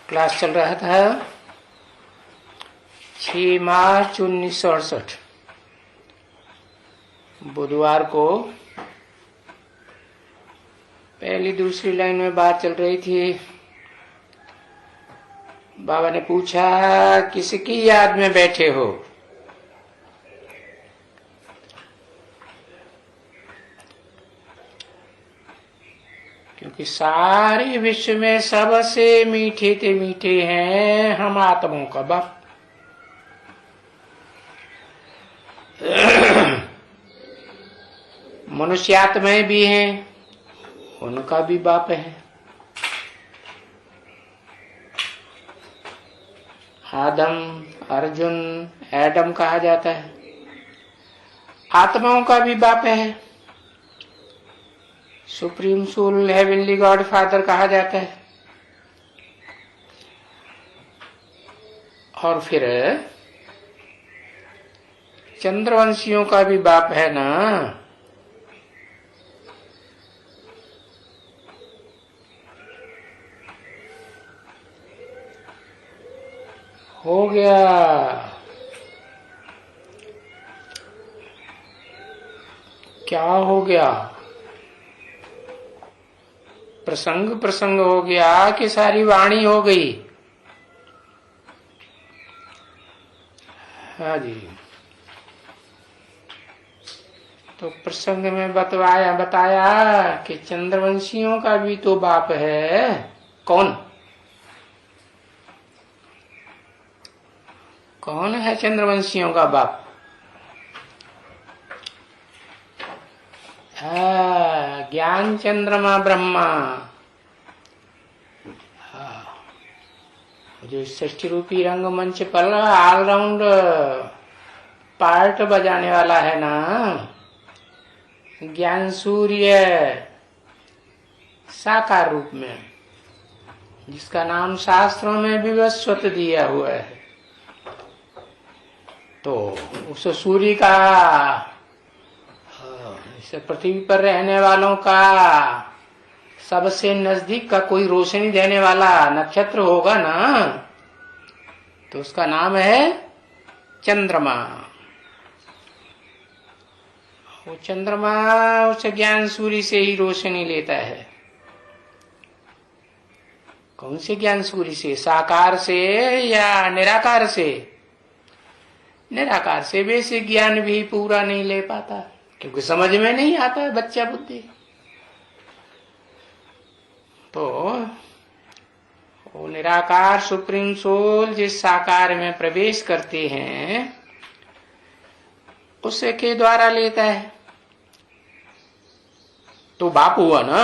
Class चल रहा था 6 मार्च 1968 बुधवार को। पहली दूसरी लाइन में बात चल रही थी। बाबा ने पूछा, किसकी याद में बैठे हो? क्योंकि सारे विश्व में सबसे मीठे ते मीठे हैं हम आत्माओं का बाप। मनुष्यात्माएं भी हैं, उनका भी बाप है। आदम, अर्जुन, एडम कहा जाता है। आत्माओं का भी बाप है। Supreme soul, heavenly God father कहा जाता है। और फिर चंद्रवंशियों का भी बाप है ना। हो गया। क्या हो गया? प्रसंग प्रसंग हो गया कि सारी वाणी हो गई? हाँ जी। तो प्रसंग में बताया कि चंद्रवंशियों का भी तो बाप है। कौन कौन है चंद्रवंशियों का बाप? ज्ञान चंद्रमा ब्रह्मा, जो षष्ठी रूपी रंगमंच पर ऑलराउंड पार्ट बजाने वाला है ना, ज्ञान सूर्य साकार रूप में, जिसका नाम शास्त्रों में विवस्वत दिया हुआ है। तो उस सूर्य का, इस पृथ्वी पर रहने वालों का सबसे नजदीक का कोई रोशनी देने वाला नक्षत्र होगा ना, तो उसका नाम है चंद्रमा। वो चंद्रमा उस ज्ञान सूर्य से ही रोशनी लेता है। कौन से ज्ञान सूर्य से? साकार से या निराकार से? निराकार से वैसे ज्ञान भी पूरा नहीं ले पाता, क्योंकि समझ में नहीं आता है बच्चा बुद्धि। तो वो निराकार सुप्रीम सोल जिस साकार में प्रवेश करते हैं उससे के द्वारा लेता है। तो बाप हुआ ना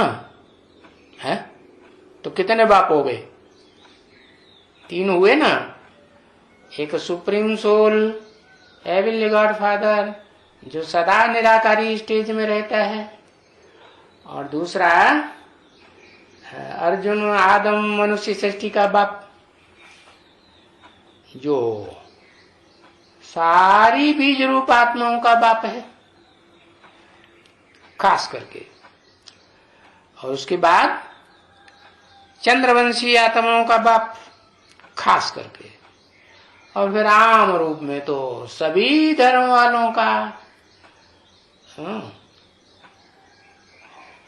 है? तो कितने बाप हो गए? 3 हुए ना। एक supreme soul, heavenly God father, जो सदा निराकारी स्टेज में रहता है, और दूसरा अर्जुन, आदम, मनुष्य सृष्टि का बाप, जो सारी बीज रूप आत्माओं का बाप है खास करके। और उसके बाद चंद्रवंशी आत्माओं का बाप खास करके। और फिर आम रूप में तो सभी धर्म वालों का।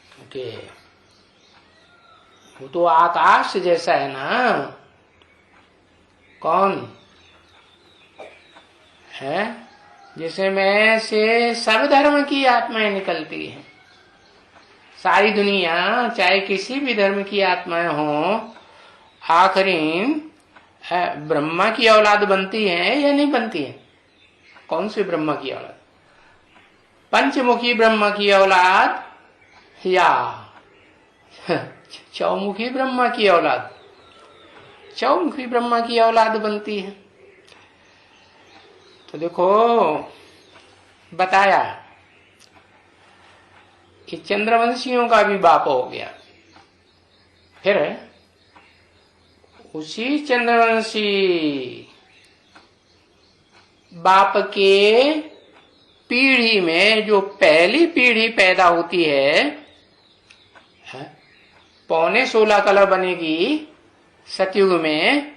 क्योंकि वो तो आकाश जैसा है ना। कौन है? जिसमें से सब धर्म की आत्माएं निकलती हैं। सारी दुनिया चाहे किसी भी धर्म की आत्माएं हों, आखिरी ब्रह्मा की औलाद बनती है या नहीं बनती है? कौन से ब्रह्मा की औलाद? पंचमुखी ब्रह्मा की औलाद या चौमुखी ब्रह्मा की औलाद? चौमुखी ब्रह्मा की औलाद बनती है। तो देखो बताया कि चंद्रवंशियों का भी बाप हो गया। फिर उसी चंद्रवंशी बाप के पीढ़ी में जो पहली पीढ़ी पैदा होती है, 15.16 कला बनेगी सतयुग में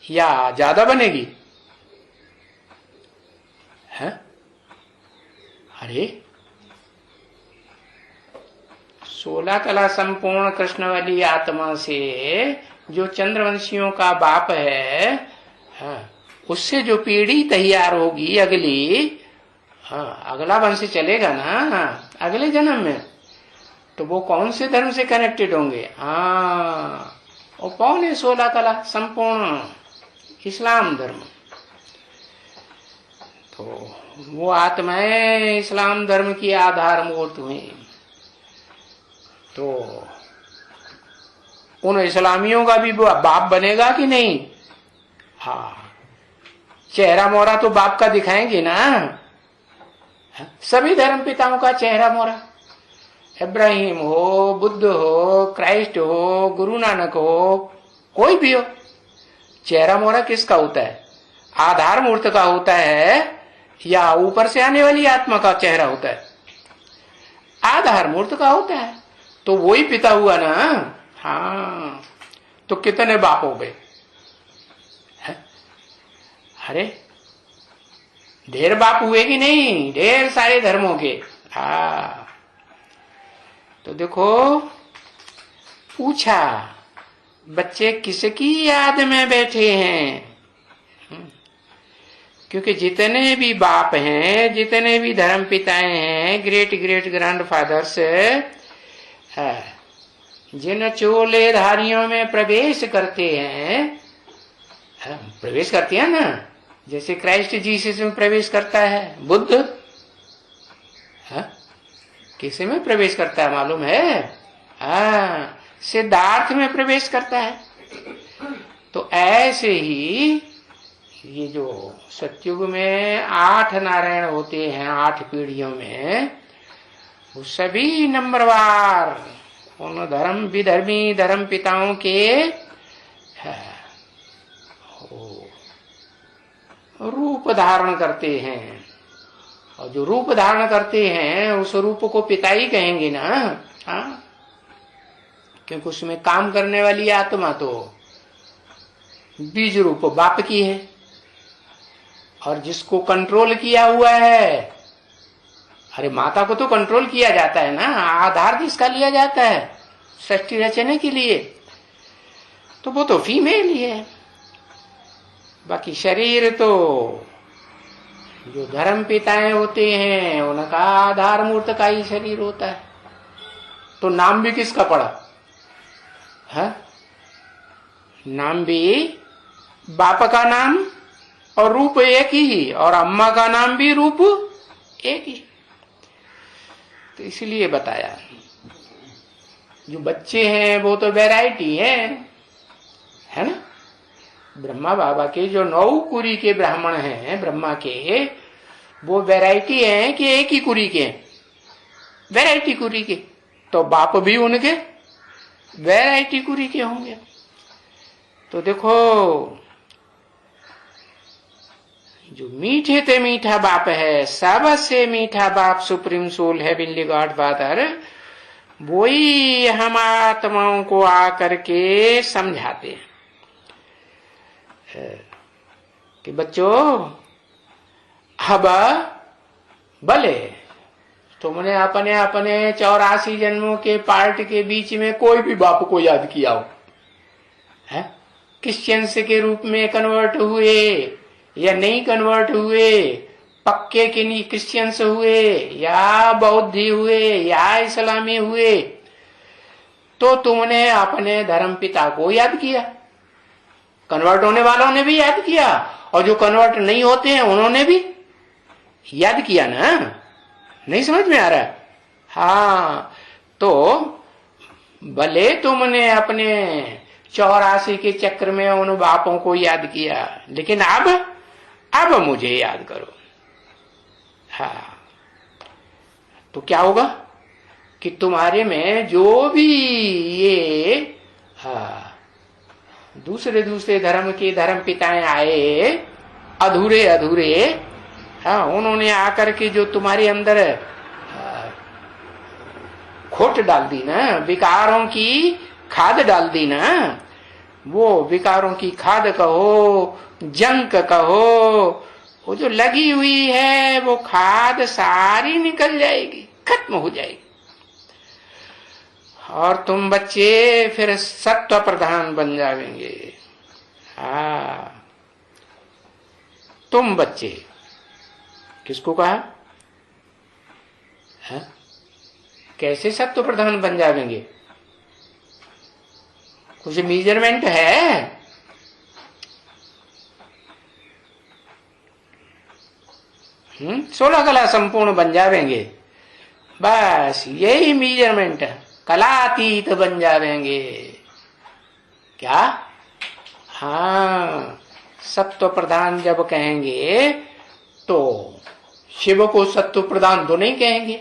या ज्यादा बनेगी? है? अरे 16 कला संपूर्ण कृष्ण वाली आत्मा से जो चंद्रवंशियों का बाप है, हाँ, उससे जो पीढ़ी तैयार होगी अगली, हाँ, अगला वंश चलेगा ना अगले जन्म में, तो वो कौन से धर्म से कनेक्टेड होंगे? हाँ, वो कौन है? 16 कला संपूर्ण इस्लाम धर्म। तो वो आत्माएं इस्लाम धर्म की आधारभूत हुई। तो उन इस्लामियों का भी बाप बनेगा कि नहीं? हाँ, चेहरा मोहरा तो बाप का दिखाएंगे ना। सभी धर्म पिताओं का चेहरा मोहरा, इब्राहिम हो, बुद्ध हो, क्राइस्ट हो, गुरु नानक हो, कोई भी हो, चेहरा मोहरा किसका होता है? आधार मूर्त का होता है या ऊपर से आने वाली आत्मा का चेहरा होता है? आधार मूर्त का होता है। तो वही पिता हुआ ना। हाँ, तो कितने बाप हो गए? अरे ढेर बाप हुए कि नहीं? ढेर सारे धर्मों के। हाँ, तो देखो, पूछा बच्चे किसकी याद में बैठे हैं? क्योंकि जितने भी बाप हैं, जितने भी धर्म पिताएं हैं, ग्रेट ग्रेट ग्रैंड फादर्स, जिन चोले धारियों में प्रवेश करते हैं, प्रवेश करते हैं ना, जैसे क्राइस्ट जीसस में प्रवेश करता है बुद्ध, किसे में प्रवेश करता है मालूम है? सिद्धार्थ में प्रवेश करता है। तो ऐसे ही ये जो सतयुग में 8 नारायण होते हैं 8 पीढ़ियों में, वो सभी नंबरवार उन धर्म विधर्मी धर्म पिताओं के रूप धारण करते हैं। और जो रूप धारण करते हैं उस रूप को पिता ही कहेंगे ना। हाँ, क्योंकि उसमें काम करने वाली आत्मा तो बीज रूप बाप की है, और जिसको कंट्रोल किया हुआ है, अरे माता को तो कंट्रोल किया जाता है ना, आधार जिसका लिया जाता है सृष्टि रचने के लिए, तो वो तो फीमेल ही है। बाकी शरीर तो जो धर्म पिताएं होते हैं उनका आधार मूर्त का ही शरीर होता है। तो नाम भी किसका पड़ा है? नाम भी बाप का नाम और रूप एक ही, और अम्मा का नाम भी रूप एक ही। तो इसलिए बताया, जो बच्चे हैं वो तो वैरायटी है ना। ब्रह्मा बाबा के जो 9 कुरी के ब्राह्मण हैं ब्रह्मा के, वो वैरायटी हैं कि एक ही कुरी के? वैरायटी कुरी के। तो बाप भी उनके वैरायटी कुरी के होंगे। तो देखो, जो मीठे ते मीठा बाप है, सबसे मीठा बाप supreme soul heavenly God father, वही हम आत्माओं को आकर के समझाते हैं कि बच्चों, अब भले तुमने अपने अपने 84 जन्मों के पार्ट के बीच में कोई भी बाप को याद किया हो, है? क्रिश्चियंस के रूप में कन्वर्ट हुए या नहीं कन्वर्ट हुए, पक्के के नहीं क्रिश्चियंस हुए या बौद्धि हुए या इस्लामी हुए, तो तुमने अपने धर्म पिता को याद किया। कन्वर्ट होने वालों ने भी याद किया, और जो कन्वर्ट नहीं होते हैं उन्होंने भी याद किया ना। नहीं समझ में आ रहा है? हाँ, तो भले तुमने अपने 84 के चक्र में उन बापों को याद किया, लेकिन अब मुझे याद करो। हाँ, तो क्या होगा कि तुम्हारे में जो भी ये दूसरे धर्म के धर्म पिताएं आए, अधूरे, हाँ, उन्होंने आकर के जो तुम्हारे अंदर खोट डाल दी ना, विकारों की खाद डाल दी ना, वो विकारों की खाद कहो, जंक कहो, वो जो लगी हुई है वो खाद सारी निकल जाएगी, खत्म हो जाएगी। और तुम बच्चे फिर सत्व प्रधान बन जाएंगे। हाँ, तुम बच्चे, किसको कहा है? कैसे सत्व प्रधान बन जाएंगे? कुछ मेजरमेंट है? 16 कला संपूर्ण बन जाएंगे, बस यही मेजरमेंट है। कलातीत बन जाएंगे। क्या? हाँ, सत्व प्रधान जब कहेंगे तो शिव को सत्व प्रधान तो नहीं कहेंगे।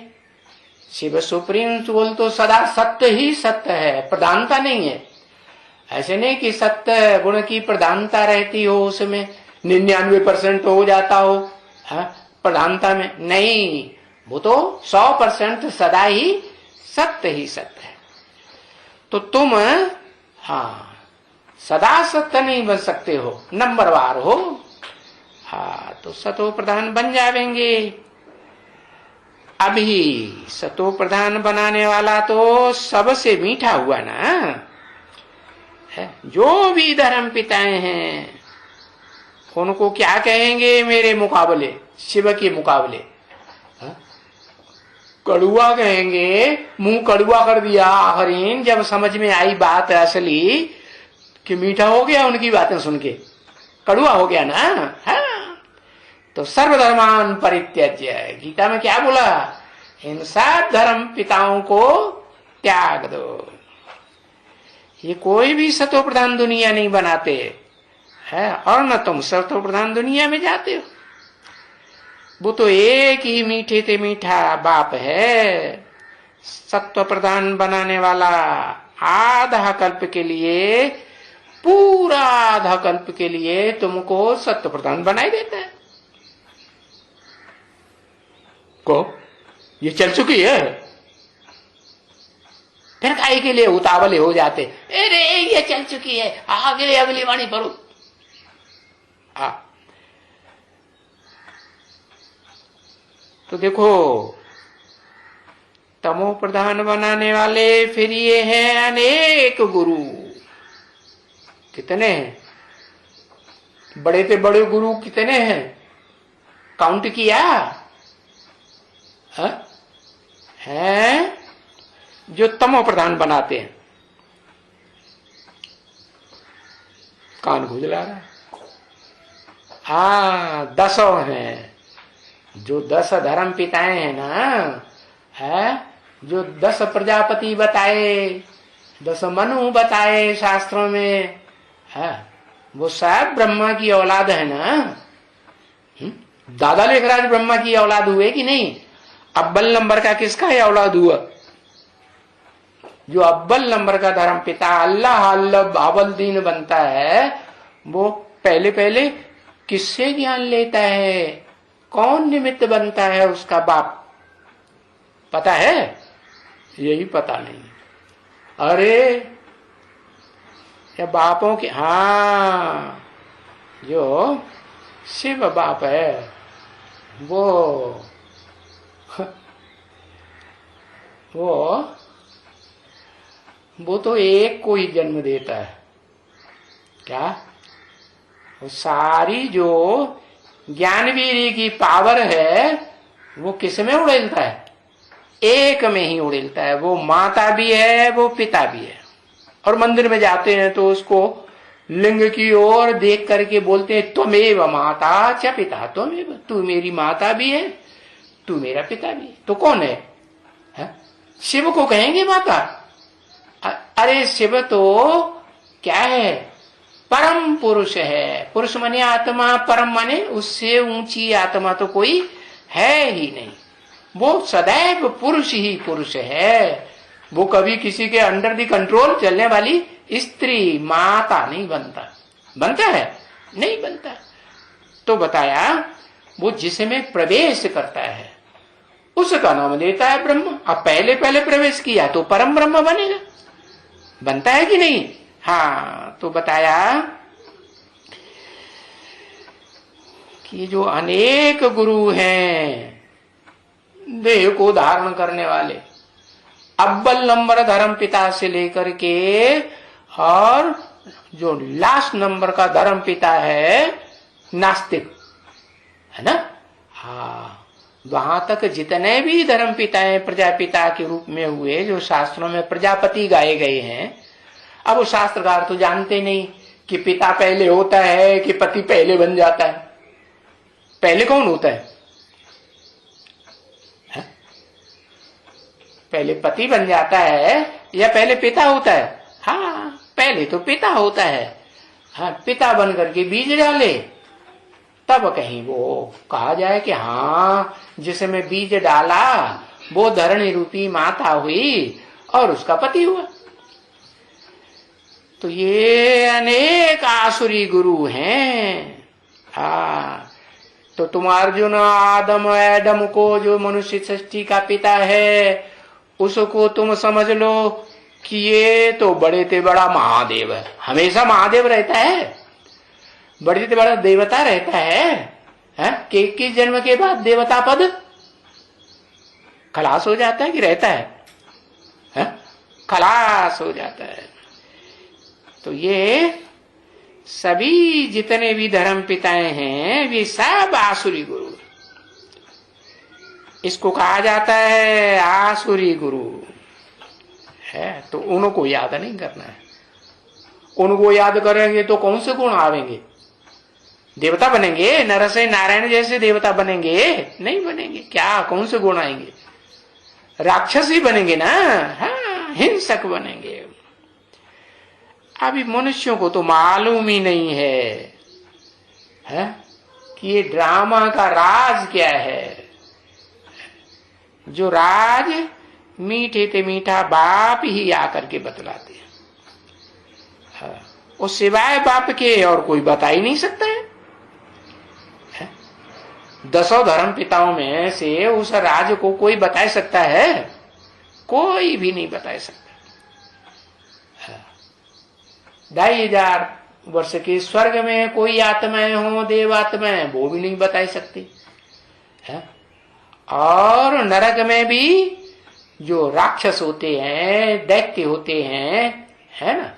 शिव सुप्रीम सोल तो सदा सत्य ही सत्य है, प्रधानता नहीं है। ऐसे नहीं कि सत्य गुण की प्रधानता रहती हो, उसमें 99% हो जाता हो प्रधानता में, नहीं, वो तो 100% सदा ही सत्य है। तो तुम हाँ सदा सत्य नहीं बन सकते हो, नंबरवार हो। हाँ, तो सतो प्रधान बन जाएंगे। अभी सतो प्रधान बनाने वाला तो सबसे मीठा हुआ ना है। जो भी धर्म पिताएं हैं उनको क्या कहेंगे मेरे मुकाबले, शिव के मुकाबले? कड़ुआ कहेंगे, मुंह कड़ुआ कर दिया। आखिर जब समझ में आई बात असली कि मीठा हो गया, उनकी बातें सुन के कड़ुआ हो गया ना। हाँ, तो सर्वधर्मान परित्यज्य, गीता में क्या बोला? इन सब धर्म पिताओं को त्याग दो। ये कोई भी सतो प्रधान दुनिया नहीं बनाते है, और न तुम सतो प्रधान दुनिया में जाते हो। वो तो एक ही मीठे ते मीठा बाप है। सत्व प्रधान बनाने वाला आधा कल्प के लिए, पूरा आधा कल्प के लिए तुमको सत्व प्रधान बनाई देता है। को ये चल चुकी है, फिर काहे के लिए उतावले हो जाते? अरे ये चल चुकी है, आगे अगली वाणी पढ़ो। तो देखो, तमो प्रधान बनाने वाले फिर ये हैं अनेक गुरु। कितने हैं? बड़े से बड़े गुरु कितने हैं? काउंट किया है? जो तमो प्रधान बनाते हैं। कान खुजला रहा। हाँ, 10 हैं। जो 10 धर्म पिताएं हैं ना, है जो 10 प्रजापति बताए, 10 मनु बताए शास्त्रों में, है वो सब ब्रह्मा की औलाद है ना। दादा लेखराज ब्रह्मा की औलाद हुए कि नहीं? अव्वल नंबर का किसका है औलाद हुआ? जो अव्वल नंबर का धर्म पिता अल्लाह अव्वल दीन बनता है, वो पहले पहले किससे ज्ञान लेता है? कौन निमित्त बनता है उसका बाप? पता है? यही पता नहीं। अरे ये बापों के, हाँ, जो शिव बाप है वो तो एक को ही जन्म देता है। क्या? वो सारी जो ज्ञानवीरी की पावर है वो किस में उड़ेलता है? एक में ही उड़ेलता है। वो माता भी है, वो पिता भी है। और मंदिर में जाते हैं तो उसको लिंग की ओर देख करके बोलते हैं, त्वमेव माता च पिता त्वमेव, तू मेरी माता भी है, तू मेरा पिता भी है। तो कौन है? शिव को कहेंगे माता? अरे शिव तो क्या है? परम पुरुष है। पुरुष माने आत्मा, परम माने उससे ऊंची आत्मा तो कोई है ही नहीं। वो सदैव पुरुष ही पुरुष है। वो कभी किसी के अंडर द कंट्रोल चलने वाली स्त्री माता नहीं बनता। बनता है? नहीं बनता। तो बताया वो जिसमें प्रवेश करता है उसका नाम लेता है ब्रह्म। अब पहले पहले प्रवेश किया तो परम ब्रह्म बनेगा। बनता है कि नहीं? हाँ, तो बताया कि जो अनेक गुरु हैं देह को धारण करने वाले, अव्वल नंबर धर्म पिता से लेकर के और जो लास्ट नंबर का धर्म पिता है नास्तिक, है ना। हाँ, वहां तक जितने भी धर्म पिता हैं प्रजापिता के रूप में हुए, जो शास्त्रों में प्रजापति गाए गए हैं, अब वो शास्त्रकार तो जानते नहीं कि पिता पहले होता है कि पति पहले बन जाता है। पहले कौन होता है? पहले पति बन जाता है या पहले पिता होता है? हाँ, पहले तो पिता होता है। हाँ, पिता बन करके बीज डाले तब कहीं वो कहा जाए कि हाँ, जिसमें बीज डाला वो धरणी रूपी माता हुई और उसका पति हुआ। तो ये अनेक आसुरी गुरु हैं। हाँ, तो तुम अर्जुन आदम एडम को जो मनुष्य सृष्टि का पिता है उसको तुम समझ लो कि ये तो बड़े से बड़ा महादेव है। हमेशा महादेव रहता है, बड़े से बड़ा देवता रहता है कि 21 जन्म के बाद देवता पद खलास हो जाता है कि रहता है? खलास हो जाता है। तो ये सभी जितने भी धर्म पिताएं हैं वे सब आसुरी गुरु, इसको कहा जाता है आसुरी गुरु है। तो उनको याद नहीं करना है। उनको याद करेंगे तो कौन से गुण आवेंगे? देवता बनेंगे? नर से नारायण जैसे देवता बनेंगे? नहीं बनेंगे। क्या कौन से गुण आएंगे? राक्षस ही बनेंगे ना। हाँ, हिंसक बनेंगे। अभी मनुष्यों को तो मालूम ही नहीं है कि ये ड्रामा का राज क्या है। जो राज मीठे ते मीठा बाप ही आकर के बतलाते हैं। वो सिवाय बाप के और कोई बता ही नहीं सकता है। 10 धर्म पिताओं में से उस राज को कोई बता सकता है? कोई भी नहीं बता सकता। 2500 वर्ष के स्वर्ग में कोई आत्माएं हो, देव आत्माएं, वो भी नहीं बता सकती है। और नरक में भी जो राक्षस होते हैं, दैत्य होते हैं, है ना,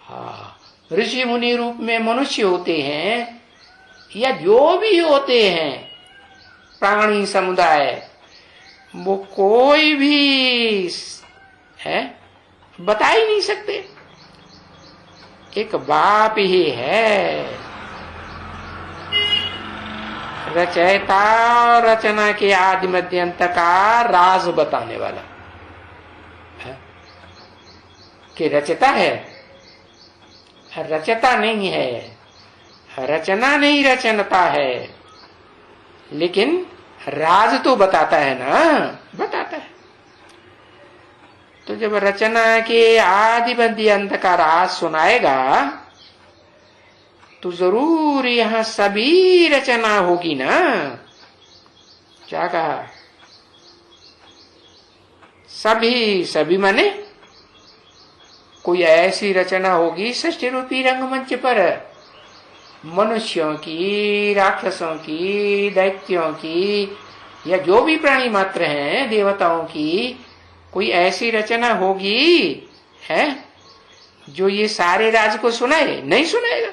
हाँ, ऋषि मुनि रूप में मनुष्य होते हैं या जो भी होते हैं प्राणी समुदाय, वो कोई भी है बता ही नहीं सकते। एक बाप ही है, रचयिता और रचना के आदि मध्य अंत का राज बताने वाला है। कि रचता है, रचता नहीं है, रचना नहीं रचनता है, लेकिन राज तो बताता है ना, बताता है। तो जब रचना के आदि मध्य अंत का राज सुनाएगा तो जरूर यहां सभी रचना होगी ना। क्या कहा? सभी, सभी माने कोई ऐसी रचना होगी सृष्टि रूपी रंगमंच पर, मनुष्यों की, राक्षसों की, दैत्यों की या जो भी प्राणी मात्र हैं, देवताओं की, कोई ऐसी रचना होगी है जो ये सारे राज को सुनाए? नहीं सुनाएगा।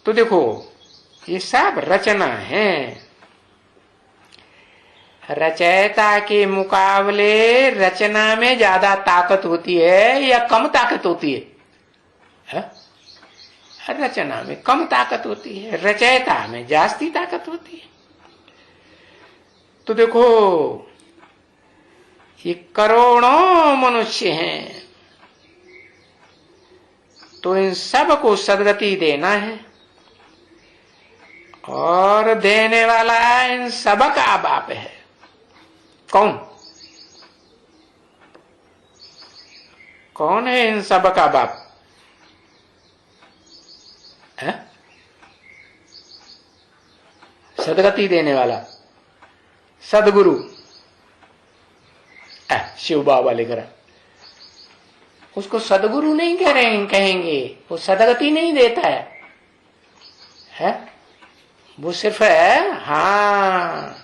तो देखो ये सब रचना है। रचयिता के मुकाबले रचना में ज्यादा ताकत होती है या कम ताकत होती है? रचना में कम ताकत होती है, रचयिता में जास्ती ताकत होती है। तो देखो ये करोड़ों मनुष्य हैं, तो इन सब को सदगति देना है और देने वाला इन सब का बाप है। कौन? कौन है इन सब का बाप? है सदगति देने वाला सदगुरु शिव बाबा लिख रहा। उसको सदगुरु नहीं कहेंगे, वो सदगति नहीं देता है? वो सिर्फ है, हाँ,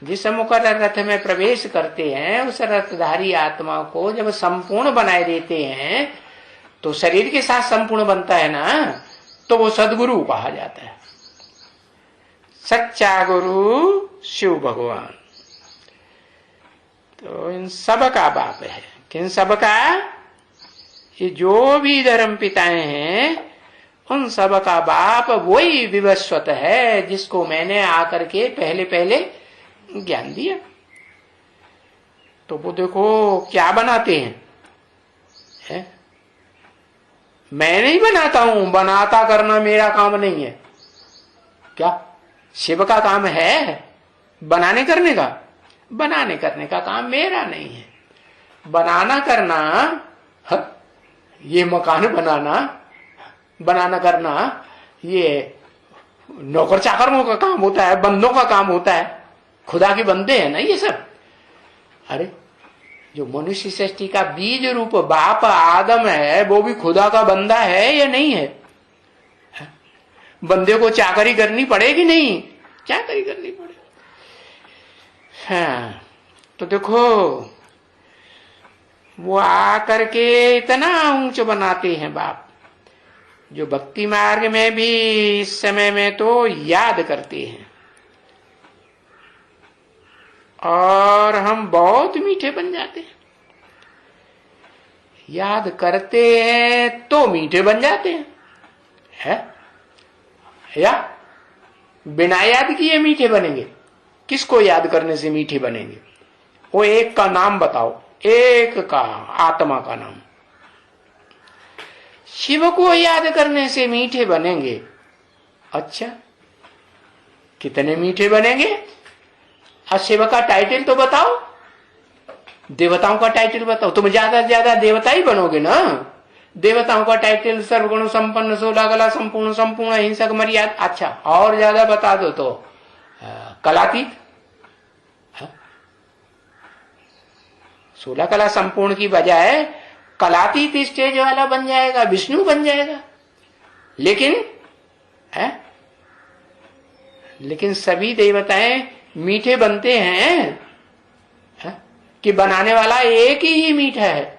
जिस मुकर्रर रथ में प्रवेश करते हैं उस रथधारी आत्मा को जब संपूर्ण बनाए देते हैं तो शरीर के साथ संपूर्ण बनता है ना, तो वो सदगुरु कहा जाता है। सच्चा गुरु शिव भगवान तो इन सब का बाप है। किन सब का? ये जो भी धर्म पिताएं हैं उन सब का बाप वही विवस्वत है जिसको मैंने आकर के पहले पहले ज्ञान दिया। तो वो देखो क्या बनाते हैं, है? मैं नहीं बनाता हूं, बनाता करना मेरा काम नहीं है। क्या शिव का काम है बनाने करने का? बनाने करने का काम मेरा नहीं है। बनाना करना, ये मकान बनाना करना ये नौकर चाकरों का काम होता है, बंदों का काम होता है। खुदा के बंदे हैं ना ये सब। अरे जो मनुष्य सृष्टि का बीज रूप बाप आदम है वो भी खुदा का बंदा है या नहीं है? बंदे को चाकरी करनी पड़ेगी नहीं? चाकरी करनी पड़ेगी। हाँ, तो देखो वो आकर के इतना ऊंच बनाते हैं बाप, जो भक्ति मार्ग में भी इस समय में तो याद करते हैं और हम बहुत मीठे बन जाते हैं। याद करते हैं तो मीठे बन जाते हैं, है? या बिना याद किए मीठे बनेंगे? किसको याद करने से मीठे बनेंगे? वो एक का नाम बताओ, एक का, आत्मा का नाम। शिव को याद करने से मीठे बनेंगे। अच्छा, कितने मीठे बनेंगे? और शिव का टाइटल तो बताओ, देवताओं का टाइटल बताओ। तुम ज्यादा से ज्यादा देवता ही बनोगे ना। देवताओं का टाइटल सर्वगुण संपन्न, 16 कला संपूर्ण, संपूर्ण अहिंसक, मर्याद। अच्छा, और ज्यादा बता दो तो कलातीत। 16 कला संपूर्ण की बजाय कलातीत स्टेज वाला बन जाएगा, विष्णु बन जाएगा। लेकिन सभी देवताएं मीठे बनते हैं, कि बनाने वाला एक ही मीठा है।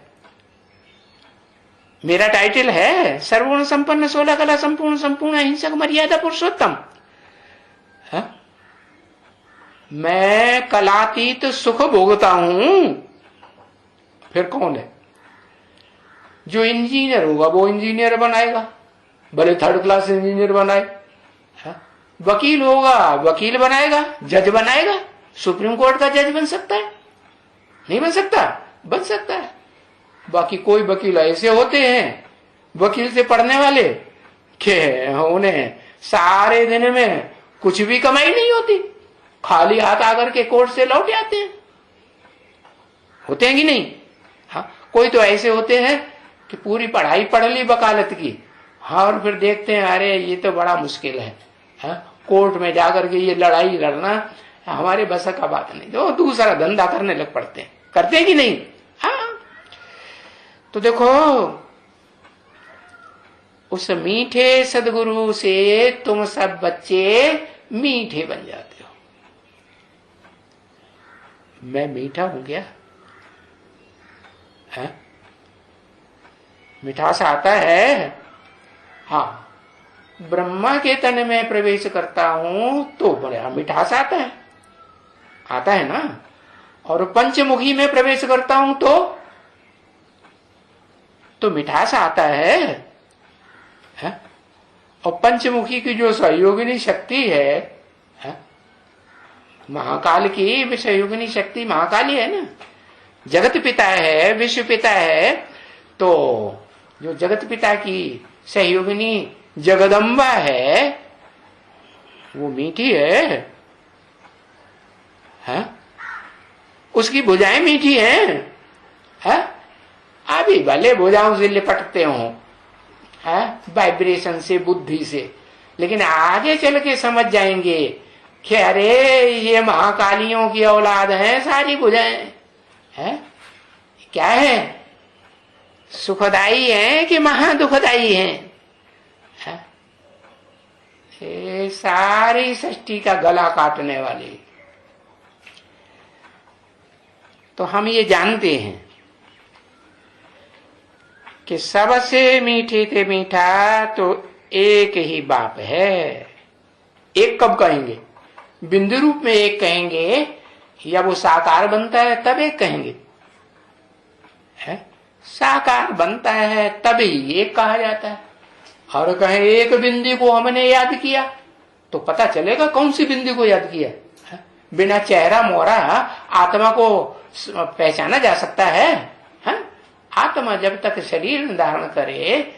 मेरा टाइटल है सर्वगुण संपन्न, 16 कला संपूर्ण, संपूर्ण अहिंसक, मर्यादा पुरुषोत्तम। मैं कलातीत सुख भोगता हूं। फिर कौन है? जो इंजीनियर होगा वो इंजीनियर बनाएगा, भले 3rd क्लास इंजीनियर बनाए। वकील होगा वकील बनाएगा, जज बनाएगा। सुप्रीम कोर्ट का जज बन सकता है? नहीं बन सकता? बन सकता है। बाकी कोई वकील ऐसे होते हैं, वकील से पढ़ने वाले, कि उन्हें सारे दिन में कुछ भी कमाई नहीं होती, खाली हाथ आकर के कोर्ट से लौट आते हैं। होते हैं कि नहीं? हाँ, कोई तो ऐसे होते हैं कि पूरी पढ़ाई पढ़ ली वकालत की, हाँ, और फिर देखते हैं अरे ये तो बड़ा मुश्किल है, कोर्ट में जाकर के ये लड़ाई लड़ना हमारे बस का बात नहीं, जो दूसरा धंधा करने लग पड़ते हैं। करते हैं कि नहीं? हाँ, तो देखो उस मीठे सदगुरु से तुम सब बच्चे मीठे बन जाते हो। मैं मीठा हूं क्या? है? मिठास आता है? हाँ, ब्रह्मा के तन में प्रवेश करता हूं तो बड़ा मिठास आता है ना। और पंचमुखी में प्रवेश करता हूं तो मिठास आता है? और पंचमुखी की जो सहयोगिनी शक्ति है, महाकाल की सहयोगिनी शक्ति महाकाली है ना। जगत पिता है, विश्व पिता है, तो जो जगत पिता की सहयोगिनी जगदम्बा है वो मीठी है, उसकी भुजाएं मीठी हैं, अभी भले भुजाओं से लिपटते हो वाइब्रेशन से, बुद्धि से, लेकिन आगे चल के समझ जाएंगे कि अरे ये महाकालियों की औलाद हैं सारी भुजाएं। क्या है? सुखदाई हैं कि महा दुखदाई हैं? ये सारी सृष्टि का गला काटने वाले। तो हम ये जानते हैं कि सबसे मीठे थे मीठा तो एक ही बाप है। एक कब कहेंगे? बिंदु रूप में एक कहेंगे, या वो साकार बनता है तब एक कहेंगे? है साकार बनता है तभी एक कहा जाता है। और कहें एक बिंदु को हमने याद किया, तो पता चलेगा कौन सी बिंदु को याद किया। है? बिना चेहरा मोहरा आत्मा को पहचाना जा सकता है? आत्मा जब तक शरीर धारण करे,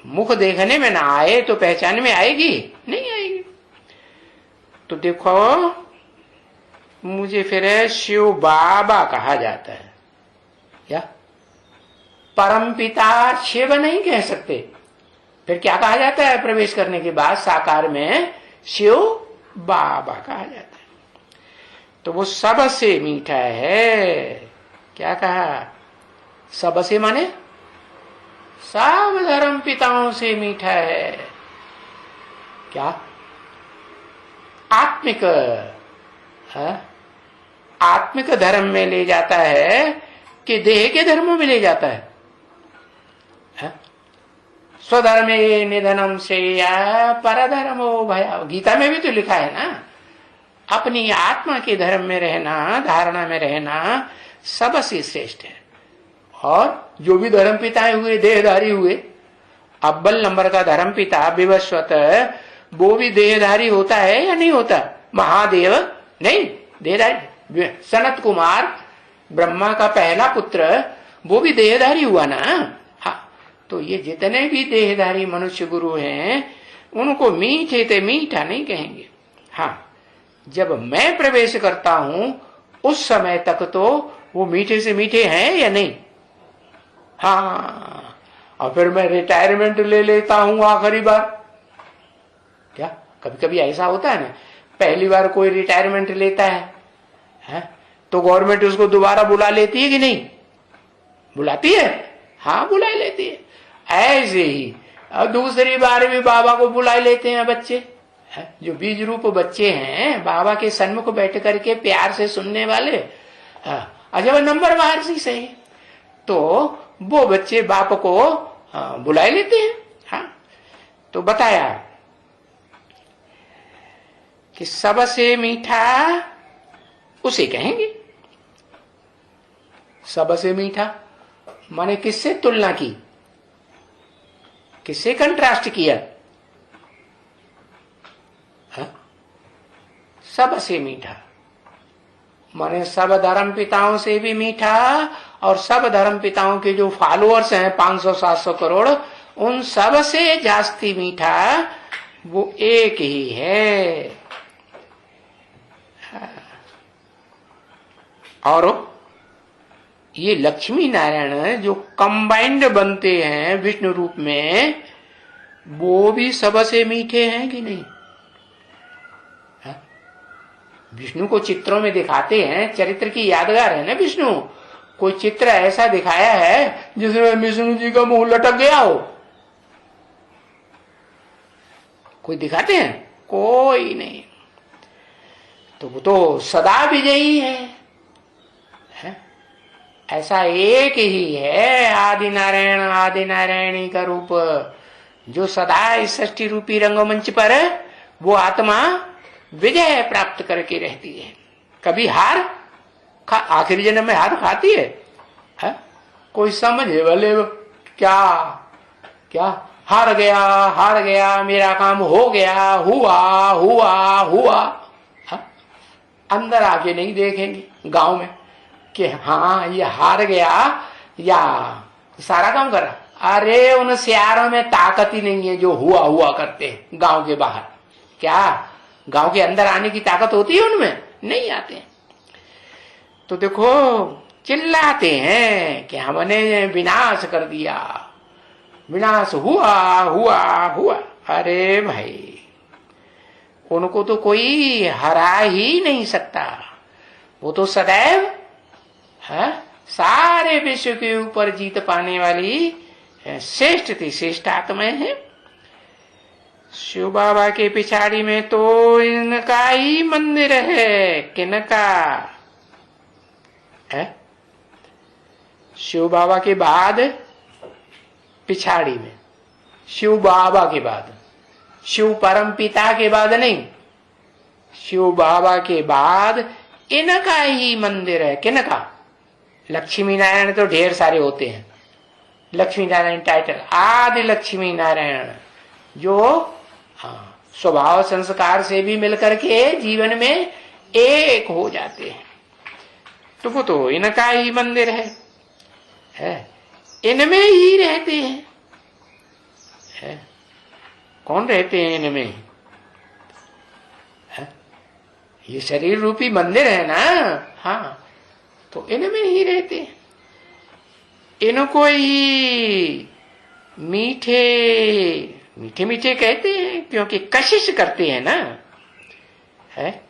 मुख देखने में ना आए तो पहचान में आएगी? नहीं आएगी। तो देखो, मुझे फिर शिव बाबा कहा जाता है, या परमपिता शिव नहीं कह सकते। फिर क्या कहा जाता है? प्रवेश करने के बाद साकार में शिव बाबा कहा जाता है। तो वो सबसे मीठा है। क्या कहा? सबसे माने सब धर्म पिताओं से मीठा है। क्या? आत्मिक, आत्मिक धर्म में ले जाता है कि देह के धर्मों में ले जाता है? स्वधर्मे निधनम श्रेया परधर्मो भया। गीता में भी तो लिखा है ना, अपनी आत्मा के धर्म में रहना, धारणा में रहना सबसे श्रेष्ठ है। और जो भी धर्म पिता हुए, देहधारी हुए, अव्वल नंबर का धर्म पिता विवस्वत, वो भी देहधारी होता है या नहीं होता? महादेव नहीं देहधारी। सनत कुमार ब्रह्मा का पहला पुत्र, वो भी देहधारी हुआ ना। हाँ, तो ये जितने भी देहधारी मनुष्य गुरु हैं, उनको मीठे ते मीठा नहीं कहेंगे। हाँ, जब मैं प्रवेश करता हूं उस समय तक तो वो मीठे से मीठे हैं या नहीं? हाँ, और फिर मैं रिटायरमेंट ले लेता हूं आखिरी बार। क्या कभी कभी ऐसा होता है ना, पहली बार कोई रिटायरमेंट लेता है तो गवर्नमेंट उसको दोबारा बुला लेती है कि नहीं? बुलाती है। हाँ, बुला लेती है। ऐसे ही अब दूसरी बार भी बाबा को बुला लेते हैं बच्चे। जो बीज रूप बच्चे हैं, बाबा के सन्मुख बैठ करके प्यार से सुनने वाले, अजब नंबर बाहर से सही, तो वो बच्चे बाप को बुला लेते हैं। हाँ, तो बताया कि सबसे मीठा उसे कहेंगे। सबसे मीठा माने किससे तुलना की, किससे कंट्रास्ट किया? सबसे मीठा माने सब धर्म पिताओं से भी मीठा, और सब धर्म पिताओं के जो फॉलोअर्स हैं 500-700 करोड़, उन सब से जास्ती मीठा वो एक ही है। और ये लक्ष्मी नारायण जो कंबाइंड बनते हैं विष्णु रूप में, वो भी सबसे मीठे हैं कि नहीं? विष्णु को चित्रों में दिखाते हैं, चरित्र की यादगार है ना विष्णु। कोई चित्र ऐसा दिखाया है जिसमें विष्णु जी का मुंह लटक गया हो? कोई दिखाते हैं? कोई नहीं। तो वो तो सदा विजयी है। ऐसा एक ही है आदि नारायणी का रूप, जो सदा इस सृष्टि रूपी रंगमंच पर वो आत्मा विजय प्राप्त करके रहती है। कभी हार आखिरी जन्म में हार खाती है? कोई समझे वाले क्या क्या हार गया मेरा काम हो गया, हुआ। अंदर आके नहीं देखेंगे गांव में कि हाँ ये हार गया या सारा काम कर रहा। अरे उन सियारों में ताकत ही नहीं है जो हुआ करते हैं गांव के बाहर। क्या गांव के अंदर आने की ताकत होती है उनमें? नहीं आते हैं। तो देखो चिल्लाते हैं कि हमने विनाश कर दिया, विनाश हुआ। अरे भाई, उनको तो कोई हरा ही नहीं सकता। वो तो सदैव सारे विश्व के ऊपर जीत पाने वाली श्रेष्ठ थी, श्रेष्ठ आत्माएं हैं। शिव बाबा के पिछाड़ी में तो इनका ही मंदिर है। किनका है? शिव बाबा के बाद पिछाड़ी में, शिव बाबा के बाद, शिव परम पिता के बाद नहीं, शिव बाबा के बाद इनका ही मंदिर है। किनका? लक्ष्मी नारायण तो ढेर सारे होते हैं, लक्ष्मी नारायण टाइटल, आदि लक्ष्मी नारायण, जो स्वभाव संस्कार से भी मिलकर के जीवन में एक हो जाते हैं। तो वो तो इनका ही मंदिर है? इनमें ही रहते हैं, है? कौन रहते हैं इनमें? है? ये शरीर रूपी मंदिर है ना, हाँ, तो इनमें ही रहते हैं। इनको ही मीठे मीठे मीठे कहते हैं, क्योंकि कशिश करते हैं ना, है?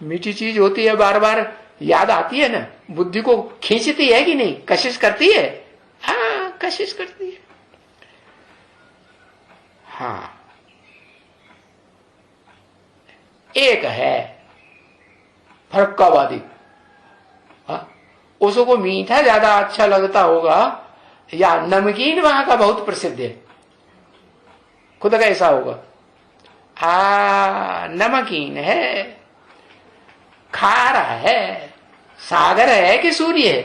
मीठी चीज होती है, बार बार याद आती है ना, बुद्धि को खींचती है कि नहीं? कशिश करती है, हाँ, कशिश करती है। हाँ, एक है फरक्कावादी, उसको मीठा ज्यादा अच्छा लगता होगा या नमकीन वहां का बहुत प्रसिद्ध है, खुद का ऐसा होगा। नमकीन है, खारा है, सागर है कि सूर्य है?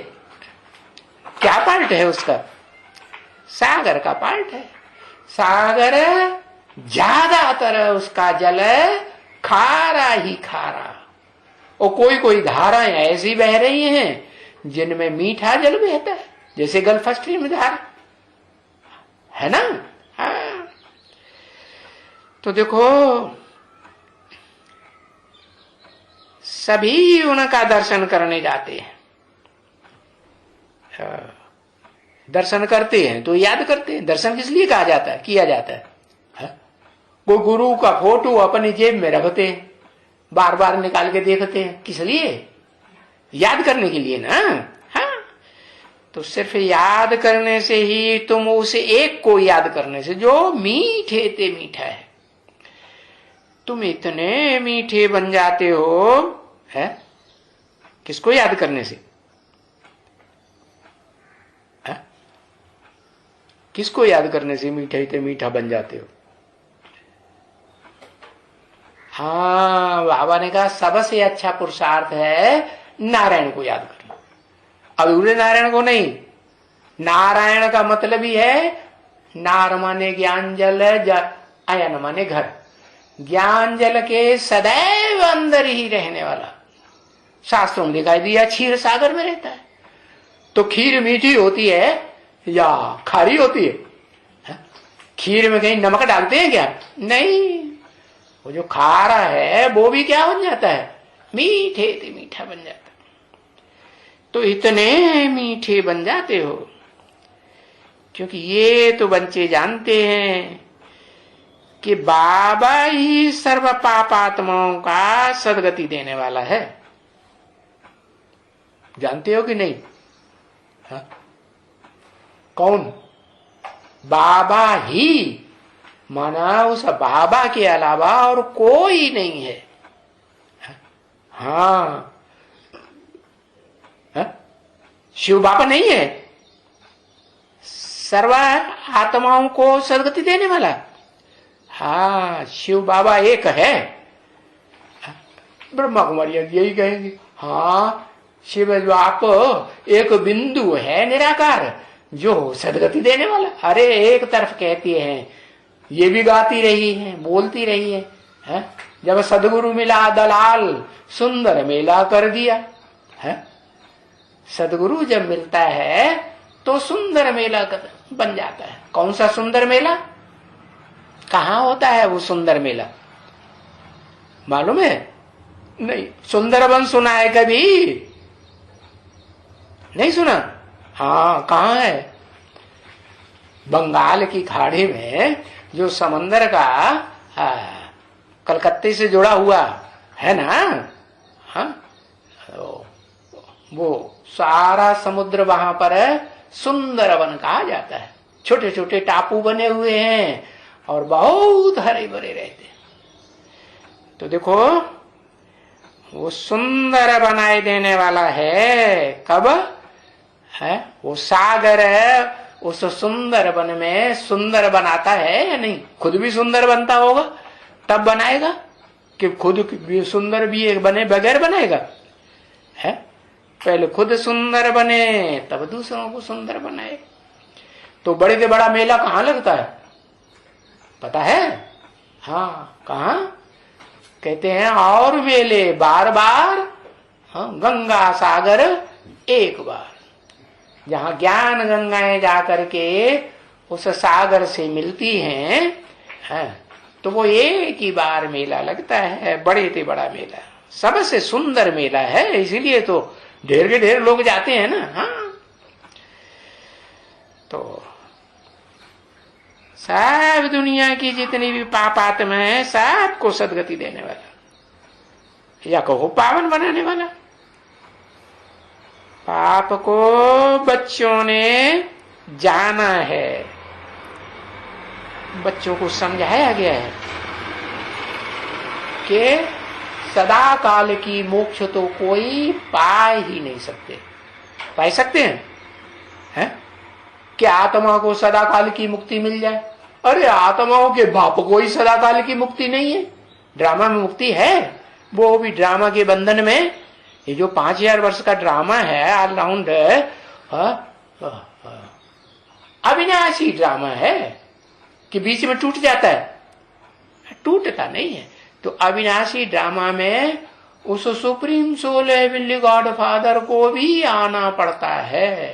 क्या पार्ट है उसका? सागर का पार्ट है। सागर ज्यादातर उसका जल खारा ही खारा, और कोई कोई धाराएं ऐसी बह रही हैं जिनमें मीठा जल बहता है, जैसे गल्फ स्ट्रीम धारा है ना। हाँ, तो देखो सभी उनका दर्शन करने जाते हैं। दर्शन करते हैं तो याद करते हैं। दर्शन किस लिए कहा जाता है, किया जाता है? वो गुरु का फोटो अपनी जेब में रखते हैं, बार बार निकाल के देखते हैं, किस लिए? याद करने के लिए ना। हाँ, तो सिर्फ याद करने से ही, तुम उसे एक को याद करने से जो मीठे ते मीठा है, तुम इतने मीठे बन जाते हो, है? किसको याद करने से? है? किसको याद करने से मीठे ते मीठा बन जाते हो? हाँ, बाबा ने कहा सबसे अच्छा पुरुषार्थ है नारायण को याद करना, अधूरे नारायण को नहीं। नारायण का मतलब ही है, नार माने ज्ञान जल, आयन माने घर, ज्ञान जल के सदैव अंदर ही रहने वाला। शास्त्रों में दिखाई दिया क्षीर सागर में रहता है। तो खीर मीठी होती है या खारी होती है? खीर में कहीं नमक डालते हैं क्या? नहीं, वो जो खारा है वो भी क्या बन जाता है? मीठे ते मीठा बन जाता है। तो इतने मीठे बन जाते हो क्योंकि ये तो बच्चे जानते हैं कि बाबा ही सर्व पापात्माओं का सदगति देने वाला है। जानते हो कि नहीं? हा? कौन? बाबा ही, माना उस बाबा के अलावा और कोई नहीं है। हाँ, शिव बाबा नहीं है सर्व आत्माओं को सदगति देने वाला। हाँ, शिव बाबा एक है। ब्रह्मा कुमारी यही कहेंगे, हाँ शिव आप एक बिंदु है निराकार जो सदगति देने वाला। अरे एक तरफ कहती है, ये भी गाती रही है, बोलती रही है? जब सदगुरु मिला दलाल सुंदर मेला कर दिया है। सदगुरु जब मिलता है तो सुंदर मेला बन जाता है। कौन सा सुंदर मेला? कहाँ होता है वो सुंदर मेला? मालूम है? नहीं। सुंदरबन सुना है कभी? नहीं सुना? हाँ, कहाँ है? बंगाल की खाड़ी में जो समंदर का कलकत्ते से जुड़ा हुआ है ना, हाँ, वो सारा समुद्र वहां पर सुंदरवन कहा जाता है। छोटे छोटे टापू बने हुए हैं और बहुत हरे भरे रहते हैं। तो देखो वो सुंदर बनाए देने वाला है। कब है वो सागर है, उस सुंदर वन में सुंदर बनाता है या नहीं? खुद भी सुंदर बनता होगा तब बनाएगा, कि खुद भी सुंदर भी बने बगैर बनाएगा? है पहले खुद सुंदर बने तब दूसरों को सुंदर बनाए। तो बड़े से बड़ा मेला कहाँ लगता है पता है? हाँ, कहाँ? कहते हैं और मेले बार बार, हाँ, गंगा सागर एक बार। जहां ज्ञान गंगाएं जाकर के उस सागर से मिलती हैं, हाँ, तो वो एक ही बार मेला लगता है, बड़े से बड़ा मेला, सबसे सुंदर मेला है। इसीलिए तो ढेर के ढेर लोग जाते हैं ना। हाँ, तो सब दुनिया की जितनी भी पाप आत्मा है सबको सदगति देने वाला, या कहो पावन बनाने वाला। पाप को बच्चों ने जाना है, बच्चों को समझाया गया है कि सदा काल की मोक्ष तो कोई पा ही नहीं सकते। पा सकते हैं? है? क्या आत्मा को सदा काल की मुक्ति मिल जाए? अरे आत्माओं के बाप को ही सदा काल की मुक्ति नहीं है। ड्रामा में मुक्ति है, वो भी ड्रामा के बंधन में। ये जो 5000 वर्ष का ड्रामा है ऑलराउंड, अविनाशी ड्रामा है कि बीच में टूट जाता है? टूटता नहीं है। तो अविनाशी ड्रामा में उस supreme soul heavenly God father को भी आना पड़ता है।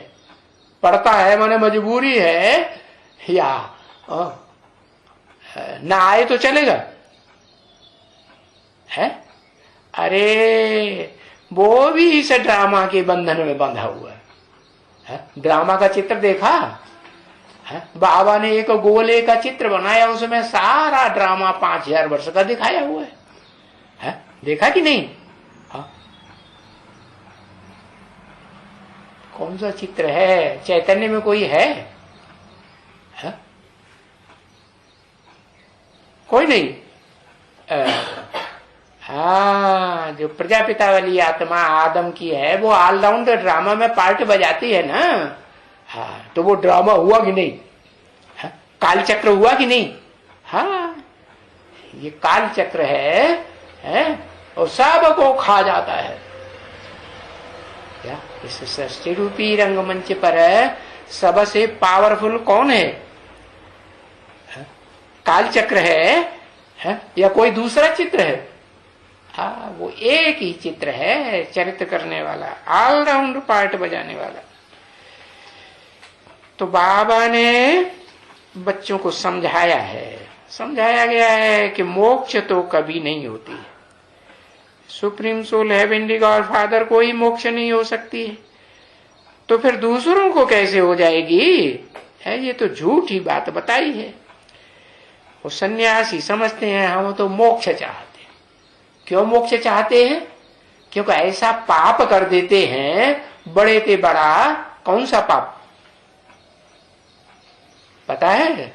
पड़ता है माने मजबूरी है, या ना आए तो चलेगा? है? अरे वो भी इस ड्रामा के बंधन में बंधा हुआ है। ड्रामा का चित्र देखा है? बाबा ने एक गोले का चित्र बनाया, उसमें सारा ड्रामा 5000 वर्ष का दिखाया हुआ है? देखा कि नहीं? हाँ? कौन सा चित्र है? चैतन्य में कोई है? कोई नहीं। हाँ, जो प्रजापिता वाली आत्मा आदम की है वो ऑलराउंडर ड्रामा में पार्ट बजाती है ना। हाँ, तो वो ड्रामा हुआ कि नहीं? हाँ? काल चक्र हुआ कि नहीं? हाँ, ये काल चक्र है और सब को खा जाता है। क्या इस सृष्टि रूपी रंगमंच पर सबसे पावरफुल कौन है? काल चक्र है या कोई दूसरा चित्र है? हाँ, वो एक ही चित्र है, चरित्र करने वाला, ऑलराउंड पार्ट बजाने वाला। तो बाबा ने बच्चों को समझाया है, समझाया गया है कि मोक्ष तो कभी नहीं होती। Supreme soul heavenly God father को ही मोक्ष नहीं हो सकती है, तो फिर दूसरों को कैसे हो जाएगी? है, ये तो झूठी बात बताई है। वो सन्यासी समझते हैं हम तो मोक्ष चाहते हैं। क्यों मोक्ष चाहते हैं? क्योंकि ऐसा पाप कर देते हैं बड़े से बड़ा। कौन सा पाप पता है?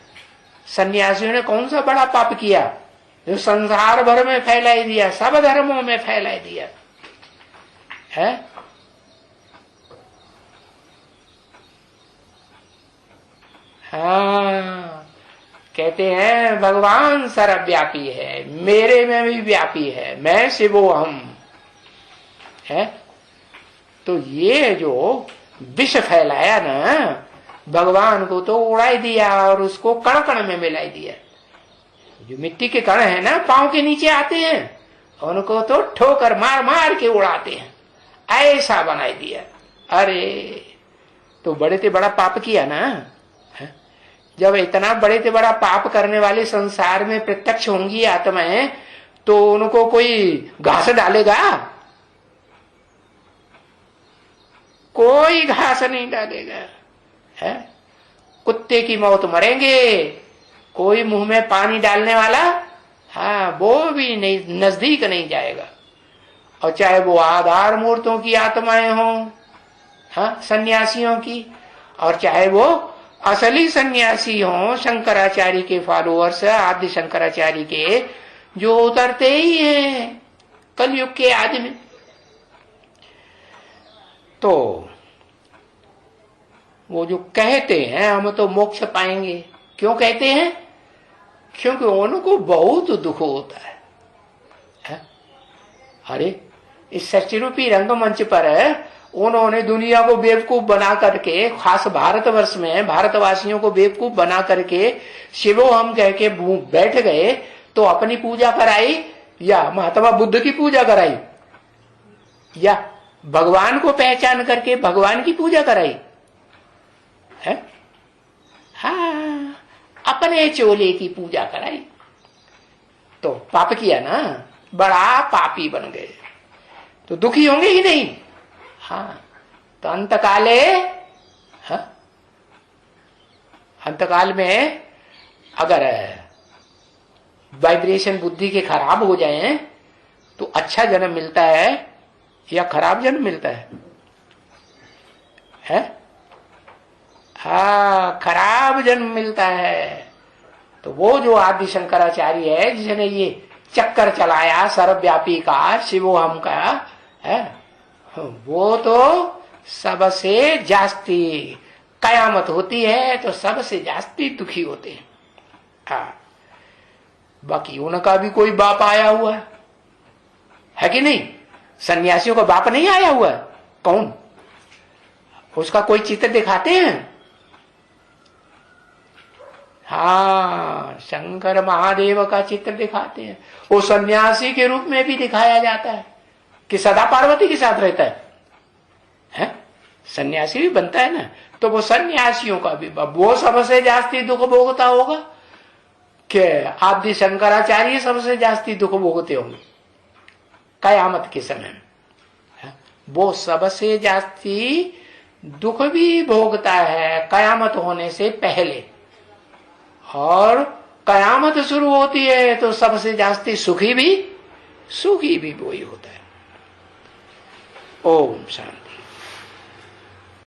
सन्यासियों ने कौन सा बड़ा पाप किया जो संसार भर में फैलाई दिया, सब धर्मों में फैलाई दिया है? हाँ, कहते हैं भगवान सर्वव्यापी है, मेरे में भी व्यापी है, मैं से वो हम है। तो ये जो विष फैलाया ना, भगवान को तो उड़ाई दिया और उसको कण कण में मिलाई दिया। जो मिट्टी के कण है ना, पांव के नीचे आते हैं, उनको तो ठोकर मार मार के उड़ाते हैं, ऐसा बनाई दिया। अरे तो बड़े से बड़ा पाप किया ना। जब इतना बड़े से बड़ा पाप करने वाले संसार में प्रत्यक्ष होंगी आत्माएं, तो उनको कोई घास डालेगा? कोई घास नहीं डालेगा है। कुत्ते की मौत मरेंगे, कोई मुंह में पानी डालने वाला हाँ वो भी नहीं, नजदीक नहीं जाएगा। और चाहे वो आधार मूर्तों की आत्माएं हों, हाँ, सन्यासियों की, और चाहे वो असली सन्यासी हो, शंकराचार्य के फॉलोअर्स, आदि शंकराचार्य के, जो उतरते ही हैं कलयुग के आदि में। तो वो जो कहते हैं हम तो मोक्ष पाएंगे, क्यों कहते हैं? क्योंकि उनको बहुत दुख होता है। अरे इस सच्चिरूपी रंगमंच पर उन्होंने दुनिया को बेवकूफ बना करके, खास भारतवर्ष में भारतवासियों को बेवकूफ बना करके शिवो हम कह के बैठ गए, तो अपनी पूजा कराई या महात्मा बुद्ध की पूजा कराई, या भगवान को पहचान करके भगवान की पूजा कराई है? हाँ, अपने चोले की पूजा कराई, तो पाप किया ना, बड़ा पापी बन गए, तो दुखी होंगे ही नहीं। हाँ, तो अंतकाले, हाँ, अंतकाल में अगर वाइब्रेशन बुद्धि के खराब हो जाए तो अच्छा जन्म मिलता है या खराब जन्म मिलता है? हाँ, खराब जन्म मिलता है। तो वो जो आदि शंकराचार्य है, जिसने ये चक्कर चलाया सर्वव्यापी का, शिवोहम का है, वो तो सबसे जास्ती, कयामत होती है तो सबसे जास्ती दुखी होते हैं। हाँ, बाकी उनका भी कोई बाप आया हुआ है कि नहीं? सन्यासियों का बाप नहीं आया हुआ? कौन? उसका कोई चित्र दिखाते हैं? हाँ, शंकर महादेव का चित्र दिखाते हैं। वो सन्यासी के रूप में भी दिखाया जाता है कि सदा पार्वती के साथ रहता है? सन्यासी भी बनता है ना, तो वो सन्यासियों का भी वो सबसे जास्ती दुख भोगता होगा कि आदि शंकराचार्य सबसे जास्ती दुख भोगते होंगे कयामत के समय में। वो सबसे जास्ती दुख भी भोगता है कयामत होने से पहले, और कयामत शुरू होती है तो सबसे जास्ती सुखी भी वही होता है। ओम शांति।